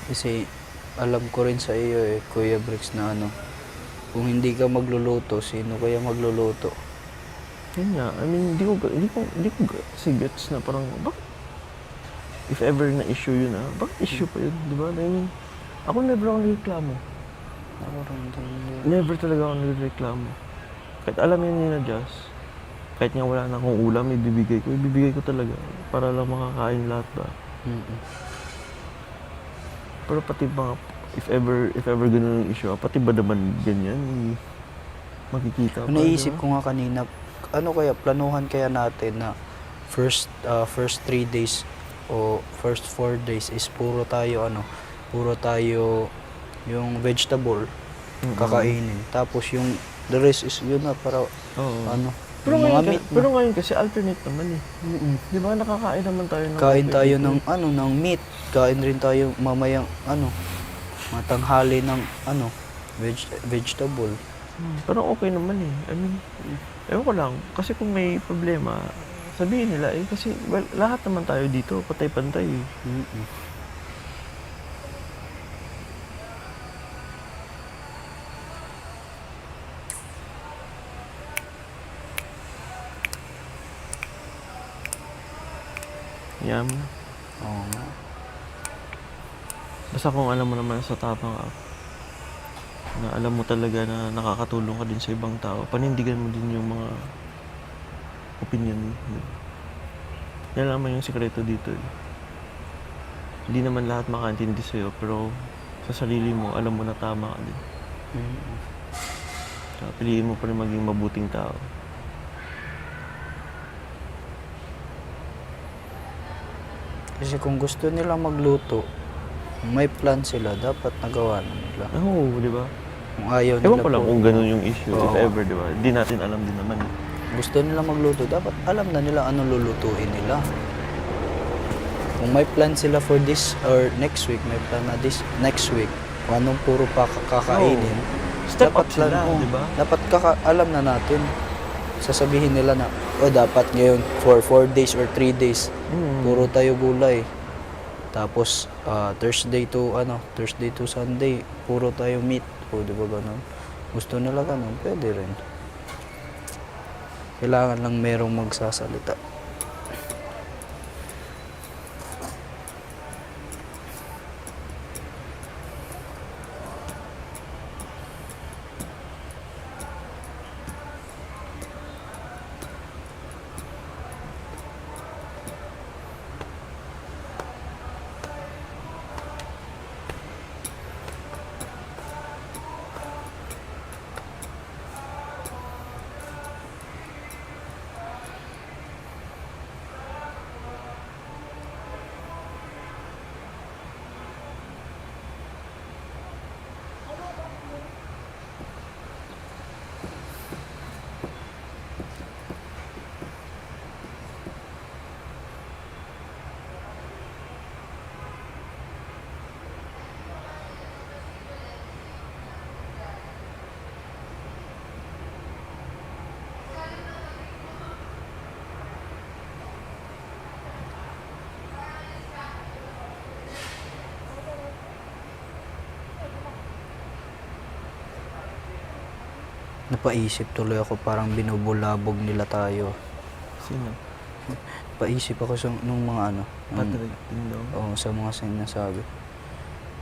Kasi alam ko rin sa iyo Kuya Bricks, na kung hindi ka magluluto, sino kaya magluluto? Yun nga, I mean, hindi ko kasi gets na parang, bakit? If ever na issue yun bakit issue pa yun, di ba? I mean, ako never ako nagreklamo. Ako rin din. Never talaga ako nagreklamo. Kahit alam yun ni na Jazz, kahit nga wala na akong ulam, ibibigay ko talaga. Para lang makakain lahat ba. Pero pati mga, if ever ganun yung issue, pati ba naman ganyan, makikita pa. Naisip ko nga kanina, kaya planuhan kaya natin na first 3 days o first 4 days is puro tayo yung vegetable kakainin. Tapos yung the rest is yun na para Pero yung mga meat. Pero ngayon kasi alternate naman eh. Di ba nakakain naman tayo ng Kain tayo ng meat. Kain rin tayo mamayang matanghali ng vegetable. Pero okay naman eh. I mean, ewan ko lang. Kasi kung may problema, sabihin nila kasi lahat naman tayo dito, pantay-pantay eh. Yum. Oo nga. Basta kung alam mo naman sa tapang app, na alam mo talaga na nakakatulong ka din sa ibang tao, panindigan mo din yung mga opinion mo. Yan naman yung sikreto dito eh. Hindi naman lahat makaintindi sa'yo, pero sa sarili mo, alam mo na tama ka din. Kaya piliin mo pa rin maging mabuting tao. Kasi kung gusto nila magluto, may plan sila, dapat nagawa na nila. Oo, di ba? Kung ayaw nila Ewan ko lang kung ganun yung issue, if ever, di ba? Hindi natin alam din naman. Gusto nila magluto, dapat alam na nila ano lulutuin nila. Kung may plan sila for this or next week, may plan na this next week, kung anong puro pa kakainin, Step up sila, di ba? Dapat alam na natin. Sasabihin nila na, dapat ngayon for 4 days or 3 days, puro tayo gulay. Tapos, Thursday to Sunday, puro tayo meat. O, di ba ganun? Gusto nila ganun, pwede rin. Kailangan lang merong magsasalita. Napaisip tuloy ako, parang binubulabog nila tayo. Sino? Paisip ako nung mga Patrick din daw. Oo, sa mga sinasabi.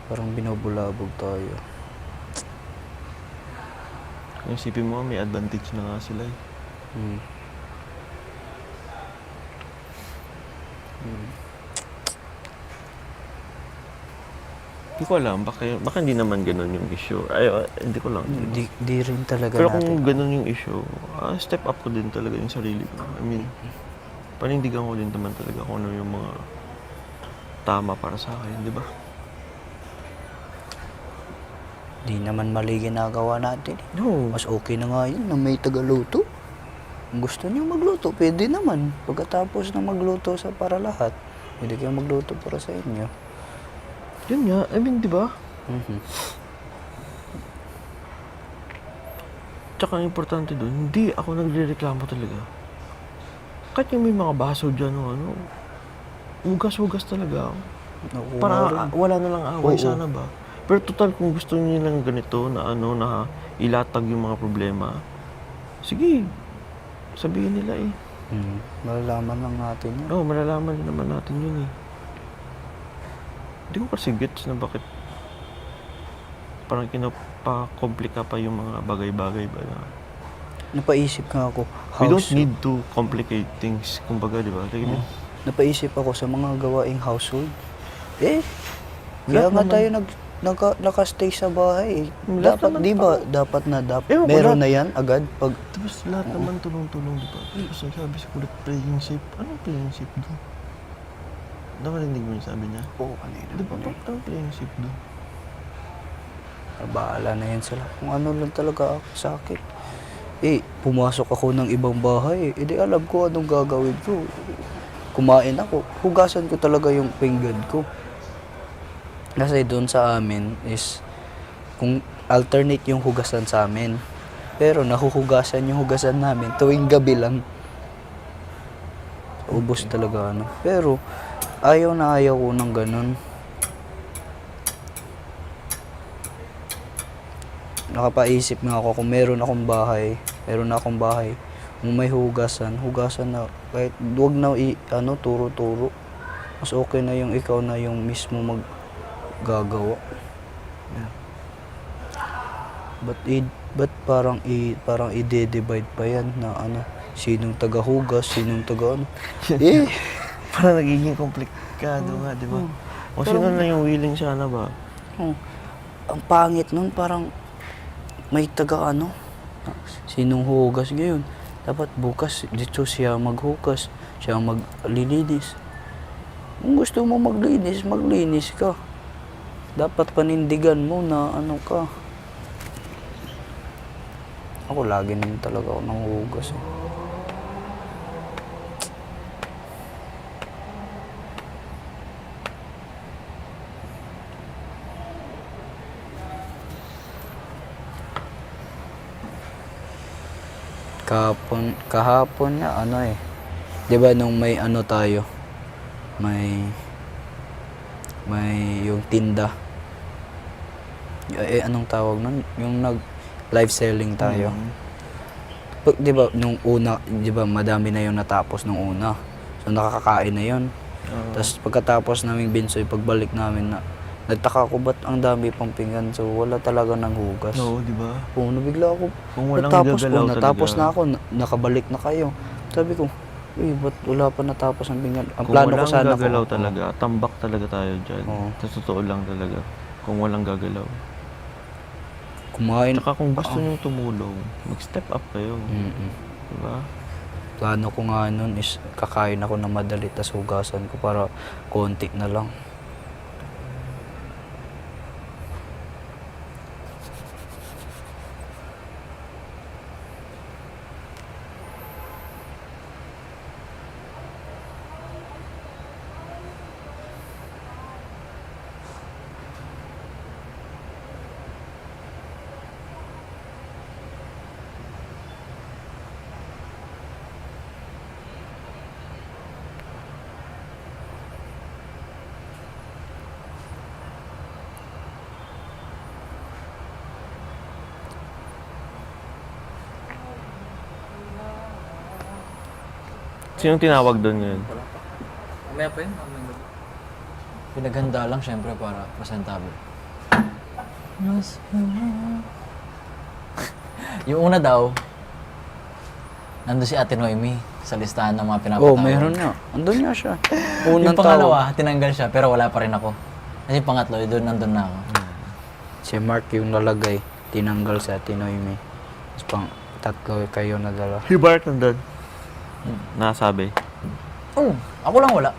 Parang binubulabog tayo. Yung isipin mo, may advantage na nga sila eh. Hindi ko alam, baka hindi naman ganun yung issue. Hindi ko lang. Di rin talaga Pero natin. kung ganun yung issue, step up ko din talaga yung sarili ko. I mean, panindigan ko din naman talaga kung ano yung mga tama para sa akin, di ba? Di naman mali ginagawa natin. No. Mas okay na nga yun na may tagaluto. Kung gusto niyo magluto, pwede naman. Pagkatapos na magluto para lahat, pwede kayo magluto para sa inyo. Yun nga, I mean, di ba? Tsaka ang importante doon, hindi ako nagre-reklamo talaga. Kahit yung may mga baso dyan o hugas-hugas talaga ako. Nakuha Para rin. wala na lang away, Oo. sana ba? Pero total kung gusto niyo lang ganito na ano, na ilatag yung mga problema, sige, sabihin nila eh. Malalaman lang natin yan. Oo, malalaman din naman natin yun eh. Hindi ko kasi gets na bakit parang kinapakomplika pa yung mga bagay-bagay ba na Napaisip nga ako. we don't need to complicate things, kumbaga, di ba? Like, Napaisip ako sa mga gawaing household. Kaya Lahat nga naman. tayo nakastay sa bahay. Lahat Dapat, naman di ba? Dapat Ewan ko, meron lahat. na yan agad. Pag, Tapos lahat naman tulong-tulong, di ba? Tapos sabi sa kulit, playing safe. Anong playing safe doon? Nakarinig mo yung sabi niya? kanina. Di ba? Bakit ang playing safe doon? Bahala na yan sila. Kung ano lang talaga ako sa akin. Pumasok ako ng ibang bahay. Di alam ko anong gagawin ko. Kumain ako. Hugasan ko talaga yung pinggan ko. Kasi doon sa amin is, kung alternate yung hugasan sa amin. Pero nahuhugasan yung hugasan namin tuwing gabi lang. Ubos talaga ano. Pero ayaw na ayaw ko ng ganun. Nakapaisip nga ako kung meron akong bahay, kung may hugasan na kahit wag na turo-turo. Mas okay na yung ikaw na yung mismo maggagawa. Yeah. But parang i-divide pa yan na sinong taga-hugas, sinong taga Parang nagiging komplikado nga, di ba? O sino na yung willing sana ba? Ang pangit nun, parang may taga sinong hugas ngayon. Dapat bukas dito siya maghugas, siya maglilinis. Kung gusto mo maglinis ka. Dapat panindigan mo na ka. Ako lagi naman talaga ako nanghuhugas eh. Kahapon na 'di ba nung may tayo, may yung tinda. Anong tawag nun? Yung live selling tayo. Pag 'di ba nung una, 'di ba madami na yung natapos nung una. So nakakakain na yon. Tapos pagkatapos naming binsoy, pagbalik namin nagtaka ko ba't ang dami pang pinggan. So wala talaga ng hugas. Oo, di ba? Nabigla ako. Kung walang Natapos gagalaw natapos talaga. na ako, nakabalik na kayo. Sabi ko, ba't wala pa natapos ang pinggan? Ang Kung plano ko walang sana gagalaw talaga, tambak talaga tayo dyan. Oo. Sa totoo lang talaga. Kung walang gagalaw. kumain. Tsaka kung gusto nyo tumulong, mag-step up kayo. Di ba? Plano ko nga nun is kakain ako na madali, tas hugasan ko para konti na lang. Sinong tinawag doon ngayon? Mamaya pa yun. Pinaghanda lang syempre para presentable. Yung una daw, nandun si Ate Noemi sa listahan ng mga pinapatawag. Meron nga. Andun nga siya. Yung Unang pangalawa, tinanggal siya pero wala pa rin ako. Kasi yung pangatlo, doon nandun na ako. Si Mark yung nalagay, tinanggal sa Tinoyme. Tapos tatlo kayo na dala. Si Bart nandun. Nasabi. Ako lang wala.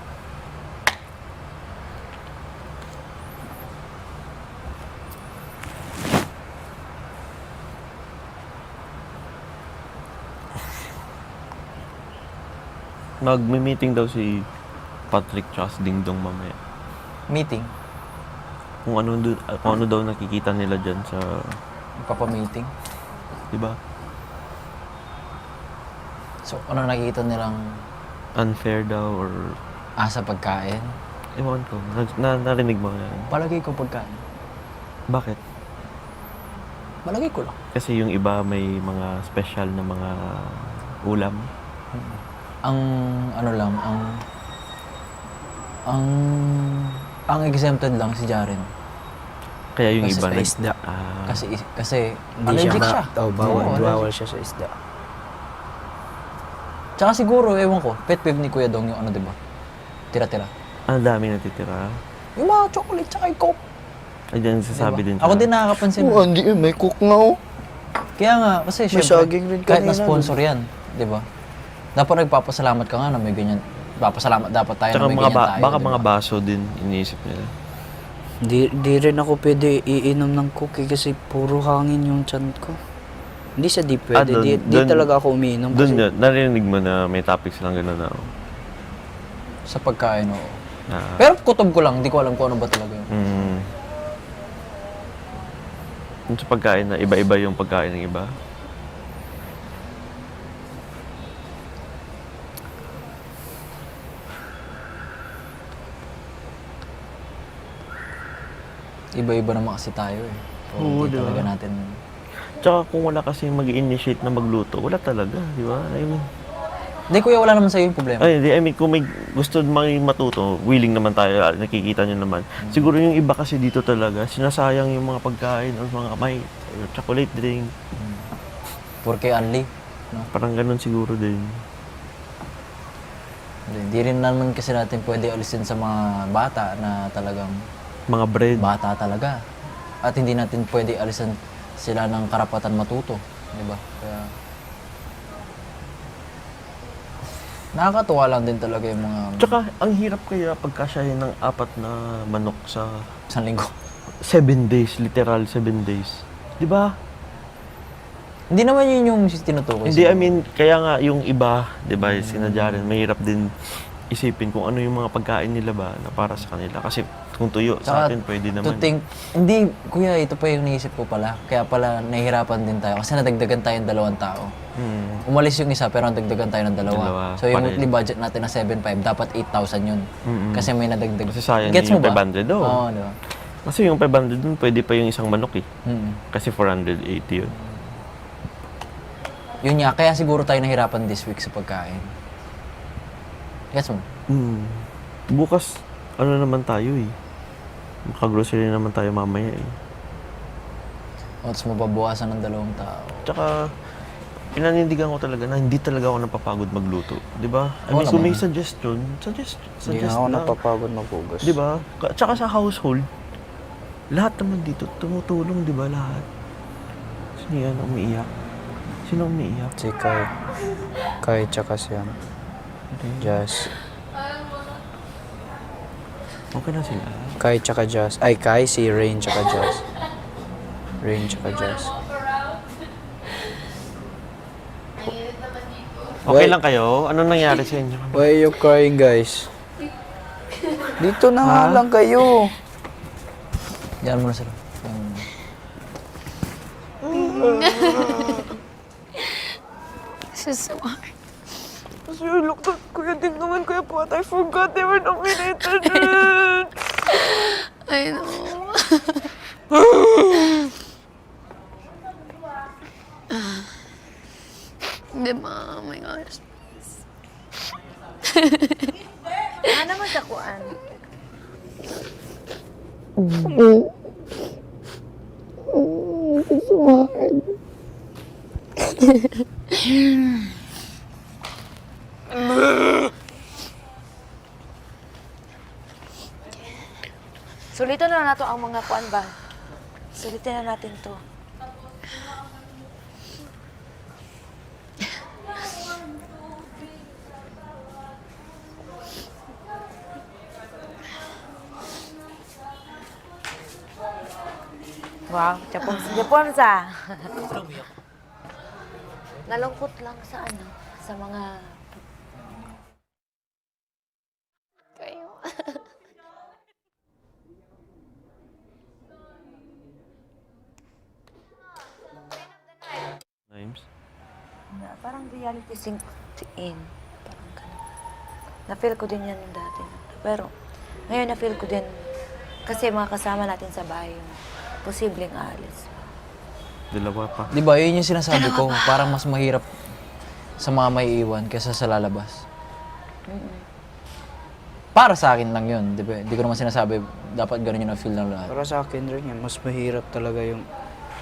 Mag-meeting daw si Patrick tsaka si Dingdong mamaya. Meeting. Kung ano daw nakikita nila dyan sa, Magpapa-meeting. di ba? So, ano nakikita nilang Unfair daw or sa pagkain? Ewan ko. Narinig mo na. Palagay ko pagkain. Bakit? Palagay ko lang. Kasi yung iba may mga special na mga ulam. Ang ano lang, ang exempted lang si Jaren. Kaya yung Kasi iba sa isda. Kasi Hindi allergic siya. bawal, Oo, bawal siya sa isda. Tsaka siguro, ewan ko, pet peeve ni Kuya Dong yung ano, di ba? Tira-tira. Ang dami natitira. Yung mga chocolate tsaka yung coke. Ay, dyan sasabi din Ako din nakakapansin. Oo, hindi may cook nga oh. Kaya nga, kasi May syempre, saging rin kahit kanina, na-sponsor yan, di ba? Dapat nagpapasalamat ka nga na may ganyan. Papasalamat dapat tayo Tsaka na may mga ganyan tayo. baka di ba? mga baso din iniisip nila. Di rin ako pwede iinom ng cook kasi puro hangin yung tiyan ko. Hindi siya di pwede. Di talaga ako umiinom Doon kasi yun, narinig mo na may topics lang gano'n na. Sa pagkain, oo. Ah, Pero kutob ko lang, hindi ko alam kung ano ba talaga yun. Yung sa pagkain na iba-iba yung pagkain ng iba. Iba-iba naman kasi tayo eh. So, Oo, hindi di ba? talaga natin... Tsaka kung wala kasi mag-initiate na magluto, wala talaga, di ba? I mean, Hindi kuya, wala naman sa'yo yung problema. ay, I mean, kung may gusto matuto, willing naman tayo, nakikita nyo naman. Siguro yung iba kasi dito talaga, sinasayang yung mga pagkain or mga may chocolate drink. Porque only. No? Parang ganun siguro din. Hindi rin naman kasi natin pwede alisin sa mga bata na talagang Mga bread. bata talaga. At hindi natin pwede alisin sila ng karapatan matuto. Di ba? Kaya... Nakakatuwa lang din talaga yung mga... Tsaka, ang hirap kaya pagkasyahin ng 4 na manok sa Isang linggo. 7 days, literal 7 days. Di ba? Hindi naman yun yung tinutukoy. Hindi, siguro. I mean, kaya nga yung iba, di ba, sinadya rin, mahirap din isipin kung ano yung mga pagkain nila ba na para sa kanila. Kasi kung tuyo sa Tsaka, atin, pwede to naman. think, hindi, kuya, ito pa yung naisip ko pala. Kaya pala nahihirapan din tayo. Kasi nadagdagan tayo ng 2 tao. Umalis yung isa pero nadagdagan tayo ng 2. Dalawa, So yung pareho. monthly budget natin na 7.5, dapat 8,000 yun. Kasi may nadagdag. Kasi sayang Gets din mo yung ba? 500 daw. Oo, di ba? Kasi yung 500 dun, pwede pa yung isang manok eh. Mm. Kasi 480 yun. Yun nga, kaya siguro tayo nahirapan this week sa pagkain. Gets mo? Bukas, ano naman tayo eh. Makagrocery naman tayo mamaya eh. O, tapos mababawasan ng 2 tao. Tsaka, pinanindigan ko talaga na hindi talaga ako napapagod magluto. Di ba? I Oo mean, kung may naman. suggestion, suggest hindi na ako lang. napapagod maghugas. Di ba? Tsaka sa household, lahat naman dito tumutulong, di ba? Lahat. Sino yan umiiyak? Sino umiiyak? Si Kai. Kai tsaka siya. Jazz. Okay na sila. Kai tsaka Jazz. Ay, Kai, si Rain tsaka Jazz. Rain tsaka Jazz. Okay Why- lang kayo? Ano nangyari sa inyo? Why are you crying, guys? Dito na nga lang kayo. Diyan mo na sila. This is so hard. Kasi look at Kuya Ding naman, Kuya Pot. I forgot they were nominated. I know. Diba? Oh my gosh. Ano naman sa kuan? Sulitan na nato ang mga kuan ba? Sulitin na natin to. Wow, Japon sa. Nalungkot lang sa ano, sa mga Kayo. Names? parang reality sink in. Parang ganun. Na-feel ko din yan yung dati. Pero, Ngayon, na-feel ko din, kasi mga kasama natin sa bahay yung posibleng aalis. Dalawa pa. Di ba, yun yung sinasabi ko, parang mas mahirap sa mga may iwan kaysa sa lalabas. Para sa akin lang yun, di ba? Hindi ko naman sinasabi, dapat ganun yung na-feel ng lahat. Para sa akin rin yan, mas mahirap talaga yung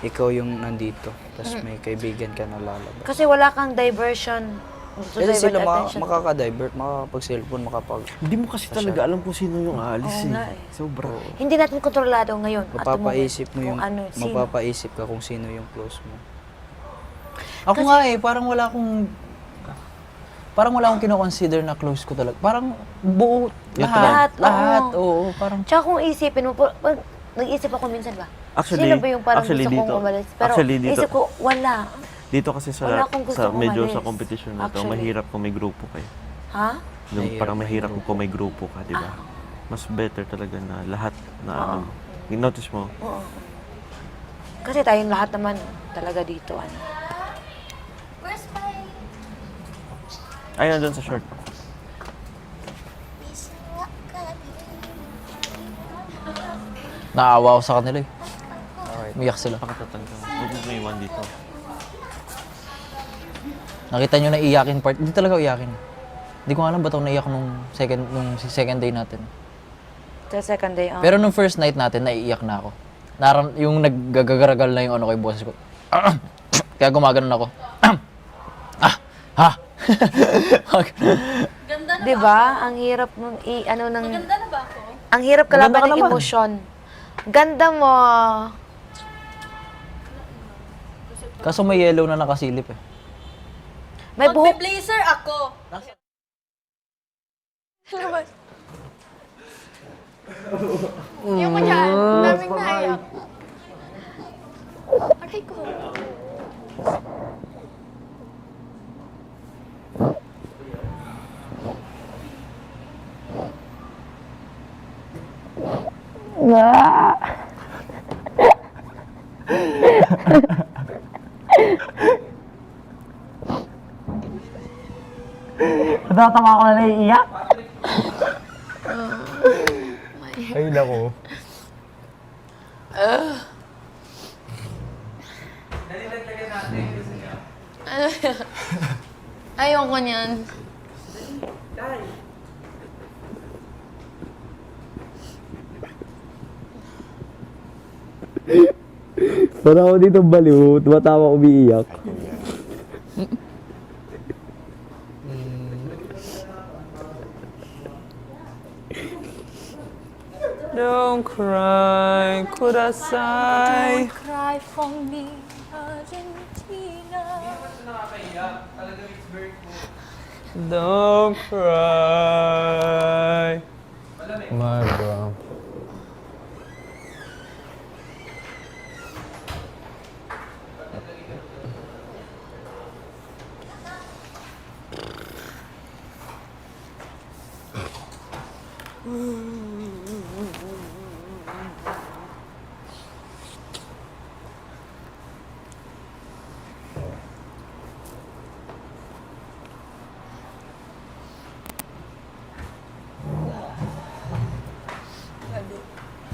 ikaw yung nandito, tapos may kaibigan ka na lalabas. Kasi wala kang diversion. To Kasi sila divert attention. makaka-divert, makakapag-cellphone, Hindi mo kasi talaga alam kung sino yung aalis Oo nga eh. Sobra. Hindi natin kontrolado ngayon. at the moment, mapapaisip mo yung, kung ano, sino. mapapaisip ka kung sino yung close mo. Ako nga eh, parang wala akong kino-consider na close ko talaga. Parang buo, Lahat, lahat, oo. oo, parang... Tsaka kung isipin mo, nag-isip ako minsan ba? Actually- Sino ba yung parang actually gusto dito- kong umalis? Pero actually dito- isip ko, wala. Dito kasi Wala akong gusto medyo umalis. sa competition na to, Actually. mahirap kung may grupo kayo. Ha? Parang mahirap kung may grupo ka, di ba? Mas better talaga na lahat na ano. Notice mo? Oo. Kasi tayong lahat naman talaga dito, ano. Ay, nandun sa short. Naawa ako sa kanila eh. Umiyak sila. Pakatatangka. Huwag mo may iwan dito. Nakita nyo na iyakin part. Hindi talaga iyakin. Hindi ko alam ba't ako naiyak nung second day natin. Sa second day, Pero nung first night natin, naiiyak na ako. Yung naggagaragal na yung ano ko yung boses ko. Kaya gumaganon ako. Ha? Di ba? Ang hirap nung Maganda na ba ako? Ang hirap kalaban Maganda ka ng naman. emosyon. Ganda mo. Kaso may yellow na nakasilip eh. May buhok. Blazer ako. Yung mo dyan. Daming naiyak. Aray ko. Natatawa ako na naiiyak. Ay, nako. Ayoko niyan. Parang ako dito baliw, tumatawa umiiyak. Don't cry, kudasai. Cry for me, Argentina. Don't cry. My bro.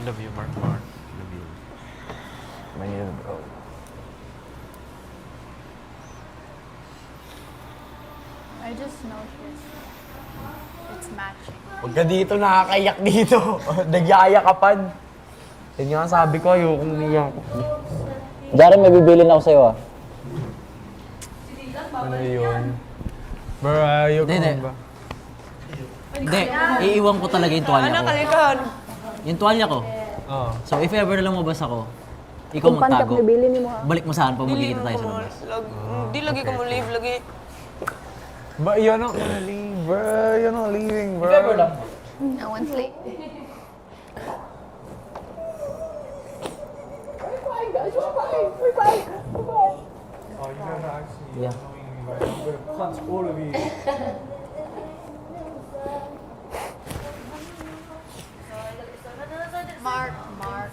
Love you, Mark. Love you. Mahirap bro. I just noticed. It's matching. Huwag ka dito, nakakaiyak dito. Nagyayakapan. Yan nga sabi ko, ayokong umiyak. Darren, may bibilin ako sa'yo ah. Ano yun? Bro, ayoko Hindi. ba? Hindi, iiwan ko talaga yung tuwalya ko. Kalikan. Yung tuwalya ko. Oo. So if ever na lumabas ako, ikaw magtago. Balik mo saan pag magkikita tayo sa labas. Di lagi ka mo leave, lagi. But you're not gonna leave, bro. You're not leaving, bro. No one's late. Yeah. Punch all of you. Mark. Mark.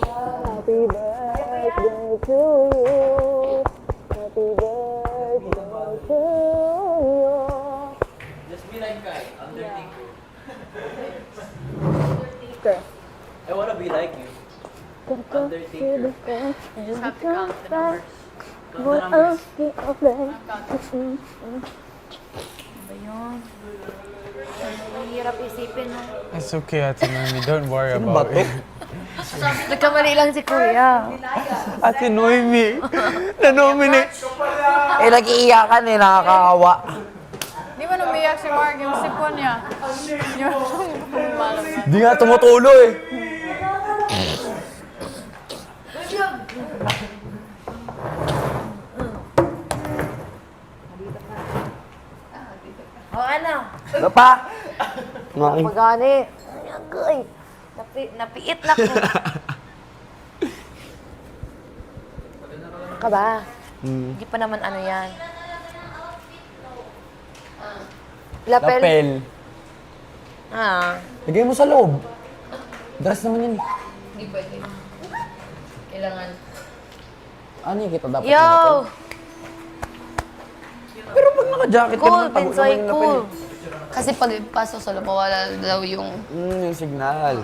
Happy birthday to you. Happy birthday to you. Okay. I wanna be like you. Undertaker. You just have to count the numbers. Ba yun? Mahirap isipin mo. It's okay, Ate Noemi. Don't worry about it. Nagkamali lang si Kuya. Ate Noemi, na-nominate. Eh, nag-iiyakan eh, nakakaawa. Di ba umiyak si Mark yung sipon niya? Yung malaman. Di nga tumutulo eh. O ano? Ano pa? Ngayon. Pagani. Agay. Napiit na ko. Ka ba? Hindi pa naman ano yan. Lapel. Lapel. Ah. Lagay mo sa loob. Dress naman yun. Hindi pwede. Kailangan. Ano yung kita dapat? Yo! Pero pag naka-jacket ka Cool, naman, tago Pinsoy, naman yung lapel cool. eh. Kasi pag ipasok sa loob, mawala daw yung Yung signal.